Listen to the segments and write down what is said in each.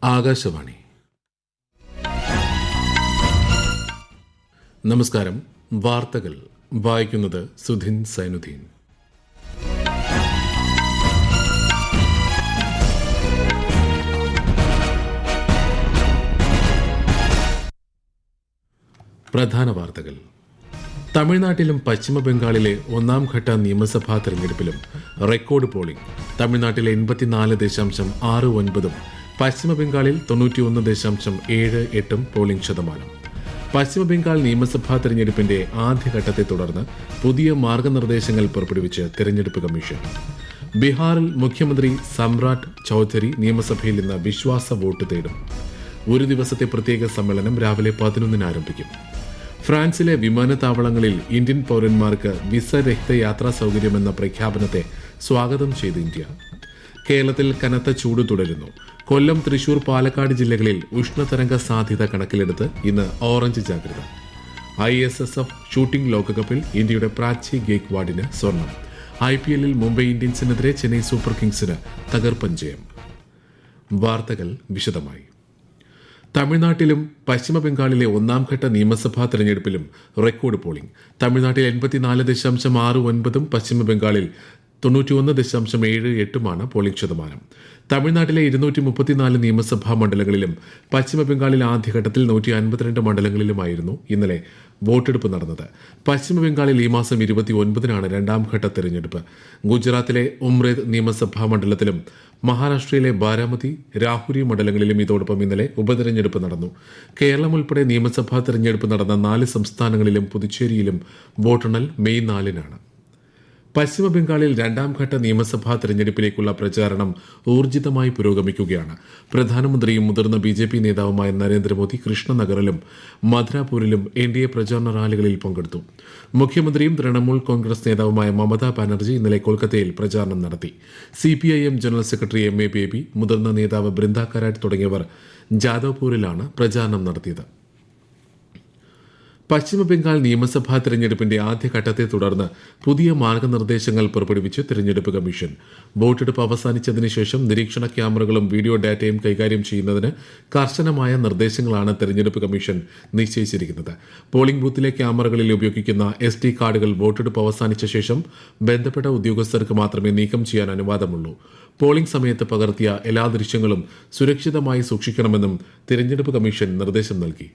ആകാശവാണി. നമസ്കാരം. വാർത്തകൾ വായിക്കുന്നത് സുധിൻ സൈനുദ്ദീൻ. പ്രധാന വാർത്തകൾ. തമിഴ്നാട്ടിലും പശ്ചിമബംഗാളിലെ ഒന്നാം ഘട്ട നിയമസഭാ തെരഞ്ഞെടുപ്പിലും റെക്കോർഡ് പോളിംഗ്. തമിഴ്നാട്ടിലെ 84.69%, പശ്ചിമബംഗാളിൽ 91.78% പോളിംഗ് ശതമാനം. പശ്ചിമബംഗാൾ നിയമസഭാ തെരഞ്ഞെടുപ്പിന്റെ ആദ്യഘട്ടത്തെ തുടർന്ന് പുതിയ മാർഗനിർദ്ദേശങ്ങൾ പുറപ്പെടുവിച്ച് തെരഞ്ഞെടുപ്പ് കമ്മീഷൻ. ബീഹാറിൽ മുഖ്യമന്ത്രി സമ്രാട്ട് ചൌധരി നിയമസഭയിൽ ഇന്ന് വിശ്വാസ വോട്ട് തേടും. ഒരു ദിവസത്തെ പ്രത്യേക സമ്മേളനം രാവിലെ 11 ആരംഭിക്കും. ഫ്രാൻസിലെ വിമാനത്താവളങ്ങളിൽ ഇന്ത്യൻ പൌരന്മാർക്ക് വിസ രഹിത യാത്രാ സൌകര്യമെന്ന പ്രഖ്യാപനത്തെ സ്വാഗതം ചെയ്ത് ഇന്ത്യ. കേരളത്തിൽ കനത്ത ചൂട് തുടരുന്നു. കൊല്ലം, തൃശൂർ, പാലക്കാട് ജില്ലകളിൽ ഉഷ്ണതരംഗ സാധ്യത കണക്കിലെടുത്ത് ഇന്ന് ഓറഞ്ച് ജാഗ്രത. ISSF ഷൂട്ടിംഗ് ലോകകപ്പിൽ ഇന്ത്യയുടെ പ്രാച്ചി ഗേക്വാഡിന് സ്വർണം. IPL മുംബൈ ഇന്ത്യൻസിനെതിരെ ചെന്നൈ സൂപ്പർ കിങ്സിന് തകർപ്പൻ ജയം. വാർത്തകൾ വിശദമായി. തമിഴ്നാട്ടിലും പശ്ചിമബംഗാളിലെ ഒന്നാം ഘട്ട നിയമസഭാ തെരഞ്ഞെടുപ്പിലും റെക്കോർഡ് പോളിംഗ്. തമിഴ്നാട്ടിൽ 84.69%, പശ്ചിമബംഗാളിൽ 91.78% പോളിംഗ് ശതമാനം. തമിഴ്നാട്ടിലെ 234 നിയമസഭാ മണ്ഡലങ്ങളിലും പശ്ചിമബംഗാളിൽ ആദ്യഘട്ടത്തിൽ 152 മണ്ഡലങ്ങളിലുമായിരുന്നു ഇന്നലെ വോട്ടെടുപ്പ് നടന്നത്. പശ്ചിമബംഗാളിൽ ഈ മാസം 29-നാണ് രണ്ടാം ഘട്ട തെരഞ്ഞെടുപ്പ്. ഗുജറാത്തിലെ ഉംറേദ് നിയമസഭാ മണ്ഡലത്തിലും മഹാരാഷ്ട്രയിലെ ബാരാമതി, രാഹുരി മണ്ഡലങ്ങളിലും ഇതോടൊപ്പം ഇന്നലെ ഉപതെരഞ്ഞെടുപ്പ് നടന്നു. കേരളം ഉൾപ്പെടെ നിയമസഭാ തെരഞ്ഞെടുപ്പ് നടന്ന 4 സംസ്ഥാനങ്ങളിലും പുതുച്ചേരിയിലും വോട്ടെണ്ണൽ മെയ് 4-നാണ്. പശ്ചിമബംഗാളിൽ രണ്ടാം ഘട്ട നിയമസഭാ തെരഞ്ഞെടുപ്പിലേക്കുള്ള പ്രചാരണം ഊർജിതമായി പുരോഗമിക്കുകയാണ്. പ്രധാനമന്ത്രിയും മുതിർന്ന BJP നേതാവുമായ നരേന്ദ്രമോദി കൃഷ്ണനഗറിലും മധുരാപൂരിലും NDA പ്രചാരണ റാലികളിൽ പങ്കെടുത്തു. മുഖ്യമന്ത്രിയും തൃണമൂൽ കോൺഗ്രസ് നേതാവുമായ മമതാ ബാനർജി ഇന്നലെ കൊൽക്കത്തയിൽ പ്രചാരണം നടത്തി. CPIM general secretary MA baby, മുതിർന്ന നേതാവ് ബൃന്ദ കരാട്ട് തുടങ്ങിയവർ ജാദവ്പൂരിലാണ് പ്രചാരണം നടത്തിയത്. പശ്ചിമബംഗാൾ നിയമസഭാ തെരഞ്ഞെടുപ്പിന്റെ ആദ്യഘട്ടത്തെ തുടർന്ന് പുതിയ മാർഗനിർദ്ദേശങ്ങൾ പുറപ്പെടുവിച്ച് തെരഞ്ഞെടുപ്പ് കമ്മീഷൻ. വോട്ടെടുപ്പ് അവസാനിച്ചതിന് ശേഷം നിരീക്ഷണ ക്യാമറകളും വീഡിയോ ഡാറ്റയും കൈകാര്യം ചെയ്യുന്നതിന് കർശനമായ നിർദ്ദേശങ്ങളാണ് തെരഞ്ഞെടുപ്പ് കമ്മീഷൻ നിശ്ചയിച്ചിരിക്കുന്നത്. പോളിംഗ് ബൂത്തിലെ ക്യാമറകളിൽ ഉപയോഗിക്കുന്ന SD കാർഡുകൾ വോട്ടെടുപ്പ് അവസാനിച്ച ശേഷം ബന്ധപ്പെട്ട ഉദ്യോഗസ്ഥർക്ക് മാത്രമേ നീക്കം ചെയ്യാൻ അനുവാദമുള്ളൂ. പോളിംഗ് സമയത്ത് പകർത്തിയ എല്ലാ ദൃശ്യങ്ങളും സുരക്ഷിതമായി സൂക്ഷിക്കണമെന്നും തെരഞ്ഞെടുപ്പ് കമ്മീഷൻ നിർദ്ദേശം നൽകി.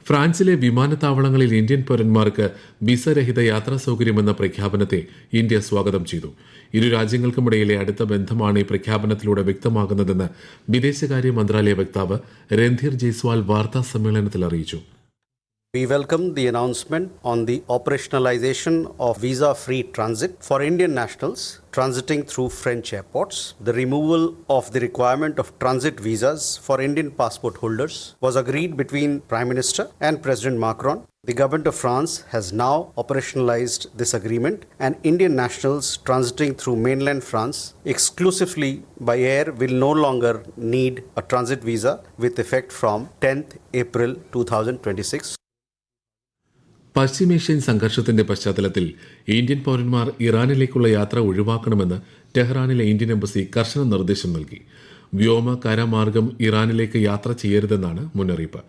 ഫ്രാൻസിലെ വിമാനത്താവളങ്ങളിൽ ഇന്ത്യൻ പൌരന്മാർക്ക് വിസ രഹിത യാത്രാ സൌകര്യമെന്ന പ്രഖ്യാപനത്തെ ഇന്ത്യ സ്വാഗതം ചെയ്തു. ഇരു രാജ്യങ്ങൾക്കുമിടയിലെ അടുത്ത ബന്ധമാണ് ഈ പ്രഖ്യാപനത്തിലൂടെ വ്യക്തമാകുന്നതെന്ന് വിദേശകാര്യ മന്ത്രാലയ വക്താവ് രൺധീർ ജയ്സ്വാൾ വാർത്താ സമ്മേളനത്തിൽ അറിയിച്ചു. We welcome the announcement on the operationalization of visa-free transit for Indian nationals transiting through French airports. The removal of the requirement of transit visas for Indian passport holders was agreed between Prime Minister and President Macron. The government of France has now operationalized this agreement, and Indian nationals transiting through mainland France exclusively by air will no longer need a transit visa with effect from 10th April 2026. പശ്ചിമേഷ്യൻ സംഘർഷത്തിന്റെ പശ്ചാത്തലത്തിൽ Indian പൌരന്മാർ ഇറാനിലേക്കുള്ള യാത്ര ഒഴിവാക്കണമെന്ന് ടെഹ്റാനിലെ Indian embassy കർശന നിർദ്ദേശം നൽകി. വ്യോമ കരമാർഗം ഇറാനിലേക്ക് യാത്ര ചെയ്യരുതെന്നാണ് മുന്നറിയിപ്പ്.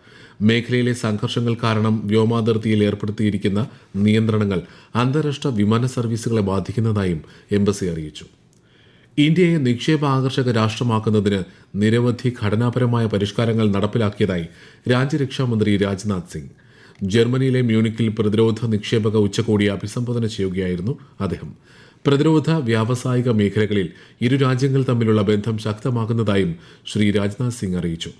മേഖലയിലെ സംഘർഷങ്ങൾ കാരണം വ്യോമാതിർത്തിയിൽ ഏർപ്പെടുത്തിയിരിക്കുന്ന നിയന്ത്രണങ്ങൾ അന്താരാഷ്ട്ര വിമാന സർവീസുകളെ ബാധിക്കുന്നതായും എംബസി അറിയിച്ചു. ഇന്ത്യയെ നിക്ഷേപ ആകർഷക രാഷ്ട്രമാക്കുന്നതിന് നിരവധി ഘടനാപരമായ പരിഷ്കാരങ്ങൾ നടപ്പിലാക്കിയതായി രാജ്യരക്ഷാമന്ത്രി രാജ്നാഥ് സിംഗ്. ജർമ്മനിയിലെ മ്യൂണിക്കിൽ പ്രതിരോധ നിക്ഷേപക ഉച്ചകോടിയെ അഭിസംബോധന ചെയ്യുകയായിരുന്നു അദ്ദേഹം. പ്രതിരോധ വ്യാവസായിക മേഖലകളിൽ ഇരു രാജ്യങ്ങൾ തമ്മിലുള്ള ബന്ധം ശക്തമാകുന്നതായും ശ്രീ രാജ്നാഥ് സിംഗ് അറിയിച്ചു.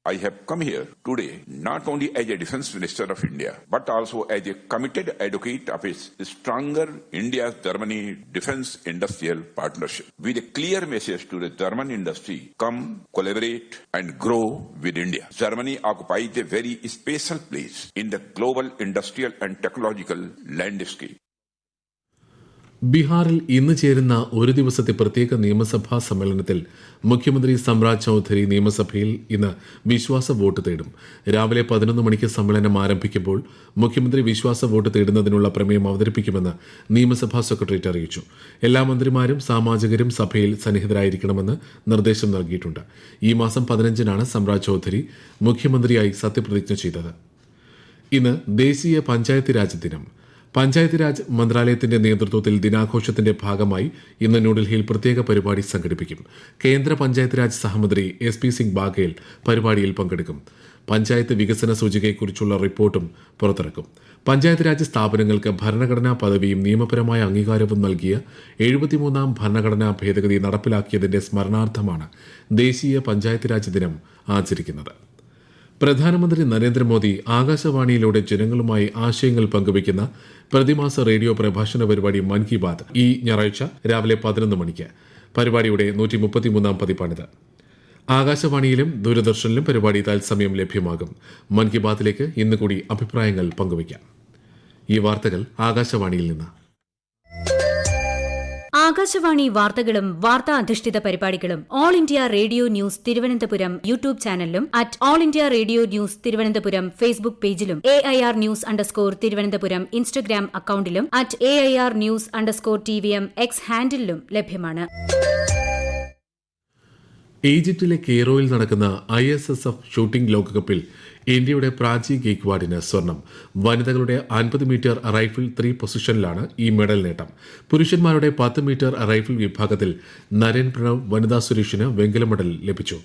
I have come here today not only as a defense minister of India, but also as a committed advocate of a stronger India-Germany defense industrial partnership. With a clear message to the German industry, come, collaborate and grow with India. Germany occupies a very special place in the global industrial and technological landscape. ബീഹാറിൽ ഇന്ന് ചേരുന്ന ഒരു ദിവസത്തെ പ്രത്യേക നിയമസഭാ സമ്മേളനത്തിൽ മുഖ്യമന്ത്രി സമ്രാജ് ചൌധരി നിയമസഭയിൽ ഇന്ന് വിശ്വാസ വോട്ട് തേടും. രാവിലെ 11 മണിക്ക് സമ്മേളനം ആരംഭിക്കുമ്പോൾ മുഖ്യമന്ത്രി വിശ്വാസ വോട്ട് തേടുന്നതിനുള്ള പ്രമേയം അവതരിപ്പിക്കുമെന്ന് നിയമസഭാ സെക്രട്ടേറിയറ്റ് അറിയിച്ചു. എല്ലാ മന്ത്രിമാരും സാമാജികരും സഭയിൽ സന്നിഹിതരായിരിക്കണമെന്ന് നിർദ്ദേശം നൽകിയിട്ടുണ്ട്. ഈ മാസം 15-നാണ് സമ്രാജ് ചൌധരി മുഖ്യമന്ത്രിയായി സത്യപ്രതിജ്ഞ ചെയ്തത്. ഇന്ന് ദേശീയ പഞ്ചായത്ത് രാജ് ദിനം. പഞ്ചായത്ത് രാജ് മന്ത്രാലയത്തിന്റെ നേതൃത്വത്തിൽ ദിനാഘോഷത്തിന്റെ ഭാഗമായി ഇന്ന് ന്യൂഡൽഹിയിൽ പ്രത്യേക പരിപാടി സംഘടിപ്പിക്കും. കേന്ദ്ര പഞ്ചായത്ത് രാജ് സഹമന്ത്രി SP സിംഗ് ബാഘേൽ പരിപാടിയിൽ പങ്കെടുക്കും. പഞ്ചായത്ത് വികസന സൂചികയെക്കുറിച്ചുള്ള റിപ്പോർട്ടും പുറത്തിറക്കും. പഞ്ചായത്ത് രാജ് സ്ഥാപനങ്ങൾക്ക് ഭരണഘടനാ പദവിയും നിയമപരമായ അംഗീകാരവും നൽകിയ 73ാം ഭരണഘടനാ ഭേദഗതി നടപ്പിലാക്കിയതിന്റെ സ്മരണാർത്ഥമാണ് ദേശീയ പഞ്ചായത്ത് രാജ് ദിനം ആചരിക്കുന്നത്. പ്രധാനമന്ത്രി നരേന്ദ്രമോദി ആകാശവാണിയിലൂടെ ജനങ്ങളുമായി ആശയങ്ങൾ പങ്കുവയ്ക്കുന്ന പ്രതിമാസ റേഡിയോ പ്രഭാഷണ പരിപാടി മൻ കി ബാത് ഈ ഞായറാഴ്ച രാവിലെ 11 മണിക്ക്. പരിപാടിയുടെ 133ാം പതിപ്പാണിത്. ആകാശവാണിയിലും ദൂരദർശനിലും പരിപാടി തത്സമയം ലഭ്യമാകും. മൻ കി ബാത്തിലേക്ക് ഇന്ന് കൂടി അഭിപ്രായങ്ങൾ പങ്കുവയ്ക്കാം. ഈ വാർത്തകൾ ആകാശവാണിയിൽ നിന്ന്. ആകാശവാണി വാർത്തകളും വാർത്താ അധിഷ്ഠിത പരിപാടികളും all India radio news Thiruvananthapuram YouTube ചാനലിലും @all India radio news Thiruvananthapuram Facebook പേജിലും AIR ന്യൂസ് തിരുവനന്തപുരം ഇൻസ്റ്റഗ്രാം അക്കൌണ്ടിലും @AIR ന്യൂസ് TVM X ഹാൻഡിലും ലഭ്യമാണ്. ഈജിപ്തിലെ കെയ്റോയിൽ നടക്കുന്ന ISSF ഷൂട്ടിംഗ് ലോകകപ്പിൽ ഇന്ത്യയുടെ പ്രാചി ഗെയ്ക്വാഡിന് സ്വർണം. വനിതകളുടെ 50 മീറ്റർ റൈഫിൾ 3 പൊസിഷനിലാണ് ഈ മെഡൽ നേട്ടം. പുരുഷന്മാരുടെ 10 മീറ്റർ റൈഫിൾ വിഭാഗത്തിൽ നരേൻ പ്രണവ്, വനിതാ സുരേഷിന് വെങ്കല മെഡൽ ലഭിച്ചു.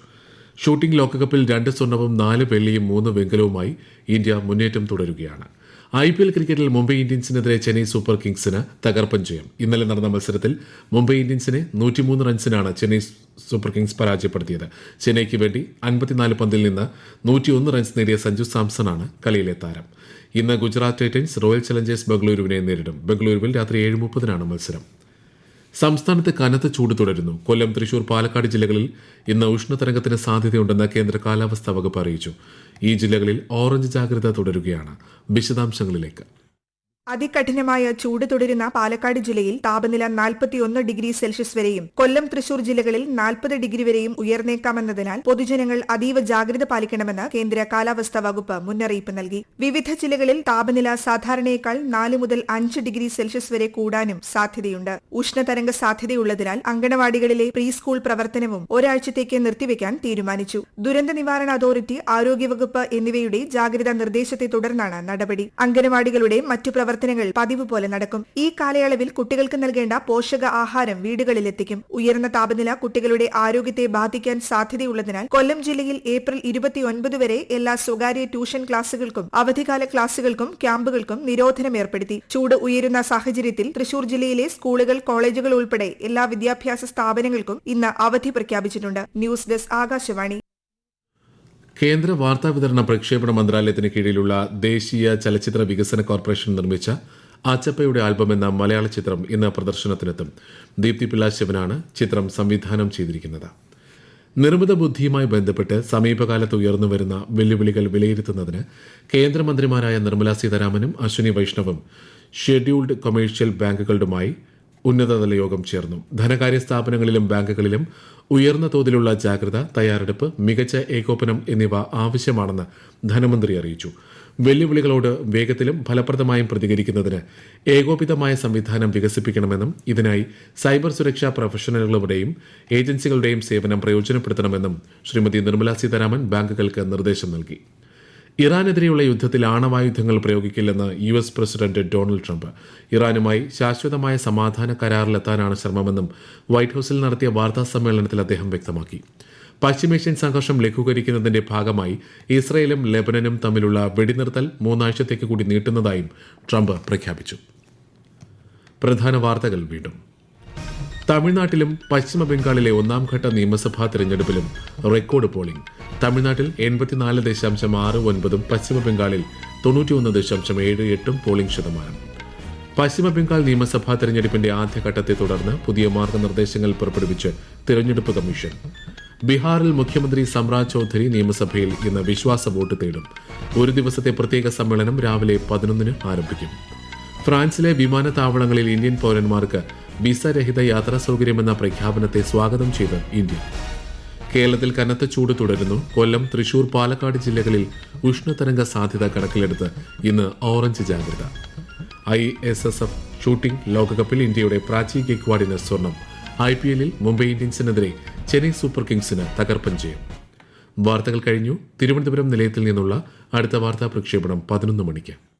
ഷൂട്ടിംഗ് ലോകകപ്പിൽ 2 സ്വർണവും 4 വെള്ളിയും 3 വെങ്കലവുമായി ഇന്ത്യ മുന്നേറ്റം തുടരുകയാണ്. IPL ക്രിക്കറ്റിൽ മുംബൈ ഇന്ത്യൻസിനെതിരെ ചെന്നൈ സൂപ്പർ കിങ്സിന് തകർപ്പൻ ജയം. ഇന്നലെ നടന്ന മത്സരത്തിൽ മുംബൈ ഇന്ത്യൻസിനെ 103 റൺസിനാണ് ചെന്നൈ സൂപ്പർ കിങ്സ് പരാജയപ്പെടുത്തിയത്. ചെന്നൈയ്ക്ക് വേണ്ടി 54 പന്തിൽ നിന്ന് 101 റൺസ് നേടിയ സഞ്ജു സാംസണാണ് കളിയിലെ താരം. ഇന്ന് ഗുജറാത്ത് ടൈറ്റൻസ് റോയൽ ചലഞ്ചേഴ്സ് ബംഗളൂരുവിനെ നേരിടും. ബംഗളൂരുവിൽ രാത്രി 7:30-നാണ് മത്സരം. സംസ്ഥാനത്ത് കനത്ത ചൂട് തുടരുന്നു. കൊല്ലം, തൃശൂർ, പാലക്കാട് ജില്ലകളിൽ ഇന്ന് ഉഷ്ണതരംഗത്തിന് സാധ്യതയുണ്ടെന്ന് കേന്ദ്ര കാലാവസ്ഥാ വകുപ്പ് അറിയിച്ചു. ഈ ജില്ലകളിൽ ഓറഞ്ച് ജാഗ്രത തുടരുകയാണ്. വിശദാംശങ്ങളിലേക്ക്. അതികഠിനമായ ചൂട് തുടരുന്ന പാലക്കാട് ജില്ലയിൽ താപനില 41 ഡിഗ്രി സെൽഷ്യസ് വരെയും കൊല്ലം, തൃശൂർ ജില്ലകളിൽ 40 ഡിഗ്രി വരെയും ഉയർന്നേക്കാമെന്നതിനാൽ പൊതുജനങ്ങൾ അതീവ ജാഗ്രത പാലിക്കണമെന്ന് കേന്ദ്ര കാലാവസ്ഥാ വകുപ്പ് മുന്നറിയിപ്പ് നൽകി. വിവിധ ജില്ലകളിൽ താപനില സാധാരണയേക്കാൾ 4 മുതൽ 5 ഡിഗ്രി സെൽഷ്യസ് വരെ കൂടാനും സാധ്യതയുണ്ട്. ഉഷ്ണതരംഗ സാധ്യതയുള്ളതിനാൽ അങ്കണവാടികളിലെ പ്രീ സ്കൂൾ പ്രവർത്തനവും ഒരാഴ്ചത്തേക്ക് നിർത്തിവെക്കാൻ തീരുമാനിച്ചു. ദുരന്ത നിവാരണ അതോറിറ്റി, ആരോഗ്യവകുപ്പ് എന്നിവയുടെ ജാഗ്രതാ നിർദ്ദേശത്തെ തുടർന്നാണ് നടപടി. അങ്കണവാടികളുടെ മറ്റു പ്രവർത്തനങ്ങൾ പതിവ് പോലെ നടക്കും. ഈ കാലയളവിൽ കുട്ടികൾക്ക് നൽകേണ്ട പോഷക ആഹാരം വീടുകളിലെത്തിക്കും. ഉയർന്ന താപനില കുട്ടികളുടെ ആരോഗ്യത്തെ ബാധിക്കാൻ സാധ്യതയുള്ളതിനാൽ കൊല്ലം ജില്ലയിൽ ഏപ്രിൽ 29 വരെ എല്ലാ സ്വകാര്യ ട്യൂഷൻ ക്ലാസുകൾക്കും അവധിക്കാല ക്ലാസുകൾക്കും ക്യാമ്പുകൾക്കും നിരോധനം ഏർപ്പെടുത്തി. ചൂട് ഉയരുന്ന സാഹചര്യത്തിൽ തൃശൂർ ജില്ലയിലെ സ്കൂളുകൾ, കോളേജുകൾ ഉൾപ്പെടെ എല്ലാ വിദ്യാഭ്യാസ സ്ഥാപനങ്ങൾക്കും ഇന്ന് അവധി പ്രഖ്യാപിച്ചിട്ടുണ്ട്. News desk, Akashvani. കേന്ദ്ര വാർത്താവിതരണ പ്രക്ഷേപണ മന്ത്രാലയത്തിന് കീഴിലുള്ള ദേശീയ ചലച്ചിത്ര വികസന കോർപ്പറേഷൻ നിർമ്മിച്ച അച്ചപ്പയുടെ ആൽബം എന്ന മലയാള ചിത്രം ഇന്ന് പ്രദർശനത്തിനെത്തും. ദീപ്തി പിള്ള ശിവനാണ് ചിത്രം സംവിധാനം ചെയ്തിരിക്കുന്നത്. നിർമ്മിത ബുദ്ധിയുമായി ബന്ധപ്പെട്ട് സമീപകാലത്ത് ഉയർന്നുവരുന്ന വെല്ലുവിളികൾ വിലയിരുത്തുന്നതിന് കേന്ദ്രമന്ത്രിമാരായ നിർമ്മല സീതാരാമനും അശ്വിനി വൈഷ്ണവും ഷെഡ്യൂൾഡ് കൊമേഴ്ഷ്യൽ ബാങ്കുകളുമായി ഉന്നതതല യോഗം ചേർന്നു. ധനകാര്യ സ്ഥാപനങ്ങളിലും ബാങ്കുകളിലും ഉയർന്ന തോതിലുള്ള ജാഗ്രത, തയ്യാറെടുപ്പ്, മികച്ച ഏകോപനം എന്നിവ ആവശ്യമാണെന്ന് ധനമന്ത്രി അറിയിച്ചു. വെല്ലുവിളികളോട് വേഗത്തിലും ഫലപ്രദമായും പ്രതികരിക്കുന്നതിന് ഏകോപിതമായ സംവിധാനം വികസിപ്പിക്കണമെന്നും ഇതിനായി സൈബർ സുരക്ഷാ പ്രൊഫഷണലുകളുടെയും ഏജൻസികളുടെയും സേവനം പ്രയോജനപ്പെടുത്തണമെന്നും ശ്രീമതി നിർമ്മല സീതാരാമൻ ബാങ്കുകൾക്ക് നിർദ്ദേശം നൽകി. ഇറാനെതിരെയുള്ള യുദ്ധത്തിൽ ആണവായുധങ്ങൾ പ്രയോഗിക്കില്ലെന്ന് US പ്രസിഡന്റ് ഡൊണാൾഡ് ട്രംപ്. ഇറാനുമായി ശാശ്വതമായ സമാധാന കരാറിലെത്താനാണ് ശ്രമമെന്നും വൈറ്റ് ഹൌസിൽ നടത്തിയ വാർത്താ സമ്മേളനത്തിൽ അദ്ദേഹം വ്യക്തമാക്കി. പശ്ചിമേഷ്യൻ സംഘർഷം ലഘൂകരിക്കുന്നതിന്റെ ഭാഗമായി ഇസ്രയേലും ലെബനനും തമ്മിലുള്ള വെടിനിർത്തൽ 3 ആഴ്ചത്തേക്ക് കൂടി നീട്ടുന്നതായും ട്രംപ് പ്രഖ്യാപിച്ചു. പ്രധാന വാർത്തകൾ വീണ്ടും. തമിഴ്നാട്ടിലും പശ്ചിമ ബംഗാളിലെ 1ാംഘട്ട നിയമസഭാ തെരഞ്ഞെടുപ്പിലും റെക്കോർഡ് പോളിംഗ്. തമിഴ്നാട്ടിൽ 84.69%, പശ്ചിമ ബംഗാളിൽ 91.78% പോളിംഗ് ശതമാനം. പശ്ചിമ ബംഗാൾ നിയമസഭാ തെരഞ്ഞെടുപ്പിന്റെ ആദ്യഘട്ടത്തെ തുടർന്ന് പുതിയ മാർഗനിർദ്ദേശങ്ങൾ പുറപ്പെടുവിച്ച് തിരഞ്ഞെടുപ്പ് കമ്മീഷൻ. ബീഹാറിൽ മുഖ്യമന്ത്രി സമ്രാജ് ചൌധരി നിയമസഭയിൽ ഇന്ന് വിശ്വാസ വോട്ട് തേടും. ഒരു ദിവസത്തെ പ്രത്യേക സമ്മേളനം രാവിലെ 11-ന് ആരംഭിക്കും. ഫ്രാൻസിലെ വിമാനത്താവളങ്ങളിൽ ഇന്ത്യൻ പൌരന്മാർക്ക് വിസ രഹിത യാത്രാ സൗകര്യമെന്ന പ്രഖ്യാപനത്തെ സ്വാഗതം ചെയ്ത് ഇന്ത്യ. കേരളത്തിൽ കനത്ത ചൂട് തുടരുന്നു. കൊല്ലം, തൃശൂർ, പാലക്കാട് ജില്ലകളിൽ ഉഷ്ണതരംഗ സാധ്യത കണക്കിലെടുത്ത് ഇന്ന് ഓറഞ്ച് ജാഗ്രത. ISSF ഷൂട്ടിംഗ് ലോകകപ്പിൽ ഇന്ത്യയുടെ പ്രാചി ഗെയ്ക്വാഡിന് സ്വർണം. IPL മുംബൈ ഇന്ത്യൻസിനെതിരെ ചെന്നൈ സൂപ്പർ കിങ്സിന് തകർപ്പൻ ജയം. വാർത്തകൾ കഴിഞ്ഞു. തിരുവനന്തപുരം നിലയത്തിൽ നിന്നുള്ള അടുത്ത വാർത്താ പ്രക്ഷേപണം 11 മണിക്ക്.